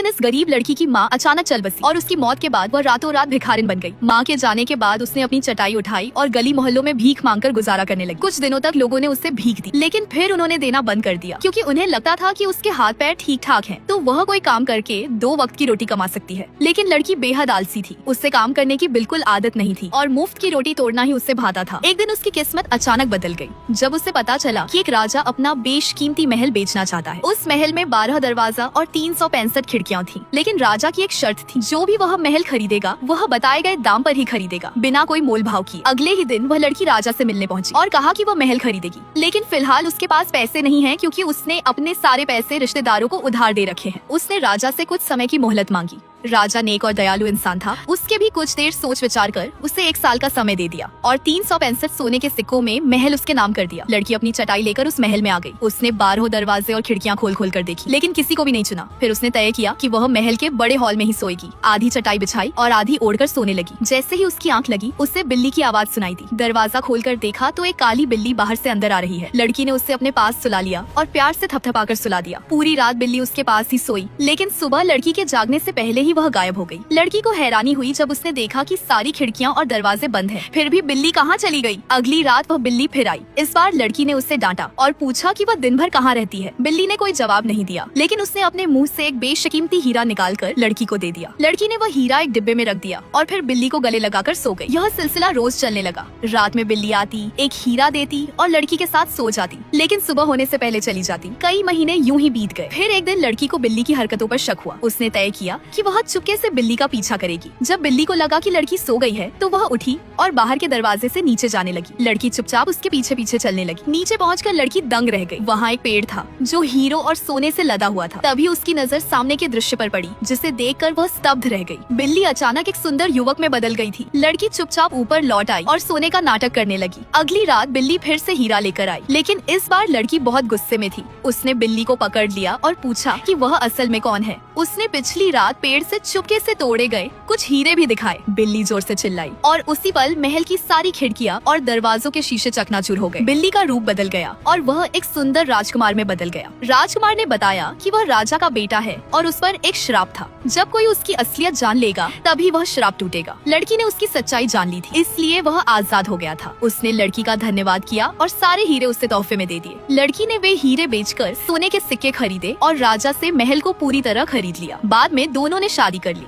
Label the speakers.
Speaker 1: दिन इस गरीब लड़की की माँ अचानक चल बसी और उसकी मौत के बाद वह रातों रात भिखारिन बन गई। माँ के जाने के बाद उसने अपनी चटाई उठाई और गली मोहल्लों में भीख मांगकर गुजारा करने लगी। कुछ दिनों तक लोगों ने उससे भीख दी, लेकिन फिर उन्होंने देना बंद कर दिया क्योंकि उन्हें लगता था कि उसके हाथ पैर ठीक ठाक हैं, तो वह कोई काम करके 2 वक्त की रोटी कमा सकती है। लेकिन लड़की बेहद आलसी थी, उससे काम करने की बिल्कुल आदत नहीं थी और मुफ्त की रोटी तोड़ना ही उससे भाता था। एक दिन उसकी किस्मत अचानक बदल गई जब उसे पता चला कि एक राजा अपना बेशकीमती महल बेचना चाहता है। उस महल में 12 दरवाजा और 365 खिड़कियां थी, लेकिन राजा की एक शर्त थी, जो भी वह महल खरीदेगा वह बताए गए दाम पर ही खरीदेगा, बिना कोई मोल भाव किए। अगले ही दिन वह लड़की राजा से मिलने पहुंची और कहा कि वह महल खरीदेगी, लेकिन फिलहाल उसके पास पैसे नहीं हैं क्योंकि उसने अपने सारे पैसे रिश्तेदारों को उधार दे रखे हैं। उसने राजा से कुछ समय की मोहलत मांगी। राजा नेक और दयालु इंसान था, उसके भी कुछ देर सोच विचार कर उसे 1 साल का समय दे दिया और 365 सोने के सिक्कों में महल उसके नाम कर दिया। लड़की अपनी चटाई लेकर उस महल में आ गई। उसने 12 दरवाजे और खिड़कियां खोल खोल कर देखी, लेकिन किसी को भी नहीं चुना। फिर उसने तय किया कि वह महल के बड़े हॉल में ही सोएगी। आधी चटाई बिछाई और आधी ओढ़कर सोने लगी। जैसे ही उसकी आंख लगी, उसे बिल्ली की आवाज सुनाई दी। दरवाजा खोलकर देखा तो एक काली बिल्ली बाहर से अंदर आ रही है। लड़की ने उसे अपने पास सुला लिया और प्यार से थपथपाकर सुला दिया। पूरी रात बिल्ली उसके पास ही सोई, लेकिन सुबह लड़की के जागने से पहले ही वह गायब हो गई। लड़की को हैरानी हुई जब उसने देखा कि सारी खिड़कियां और दरवाजे बंद हैं। फिर भी बिल्ली कहाँ चली गई? अगली रात वह बिल्ली फिर आई। इस बार लड़की ने उससे डांटा और पूछा कि वह दिन भर कहाँ रहती है। बिल्ली ने कोई जवाब नहीं दिया, लेकिन उसने अपने मुंह से एक बेशकीमती हीरा निकालकर लड़की को दे दिया। लड़की ने वह हीरा एक डिब्बे में रख दिया और फिर बिल्ली को गले लगाकर सो गई। यह सिलसिला रोज चलने लगा। रात में बिल्ली आती, एक हीरा देती और लड़की के साथ सो जाती, लेकिन सुबह होने से पहले चली जाती। कई महीने यूं ही बीत गए। फिर एक दिन लड़की को बिल्ली की हरकतों पर शक हुआ। उसने तय किया कि वह चुपके से बिल्ली का पीछा करेगी। जब बिल्ली को लगा कि लड़की सो गई है, तो वह उठी और बाहर के दरवाजे से नीचे जाने लगी। लड़की चुपचाप उसके पीछे पीछे चलने लगी। नीचे पहुंचकर लड़की दंग रह गई। वहाँ एक पेड़ था जो हीरो और सोने से लदा हुआ था। तभी उसकी नजर सामने के दृश्य पर पड़ी, जिसे देखकर वह स्तब्ध रह गई। बिल्ली अचानक एक सुंदर युवक में बदल गई थी। लड़की चुपचाप ऊपर लौट आई और सोने का नाटक करने लगी। अगली रात बिल्ली फिर से हीरा लेकर आई, लेकिन इस बार लड़की बहुत गुस्से में थी। उसने बिल्ली को पकड़ लिया और पूछा कि वह असल में कौन है। उसने पिछली रात पेड़ से चुपके से तोड़े गए कुछ हीरे भी दिखाए। बिल्ली जोर से चिल्लाई और उसी पल महल की सारी खिड़कियां और दरवाजों के शीशे चकनाचूर हो गए। बिल्ली का रूप बदल गया और वह एक सुंदर राजकुमार में बदल गया। राजकुमार ने बताया कि वह राजा का बेटा है और उस पर एक श्राप था। जब कोई उसकी असलियत जान लेगा तभी वह श्राप टूटेगा। लड़की ने उसकी सच्चाई जान ली थी, इसलिए वह आजाद हो गया था। उसने लड़की का धन्यवाद किया और सारे हीरे उसे तोहफे में दे दिए। लड़की ने वे हीरे बेचकर सोने के सिक्के खरीदे और राजा से महल को पूरी तरह खरीद लिया। बाद में दोनों ने शादी कर ली।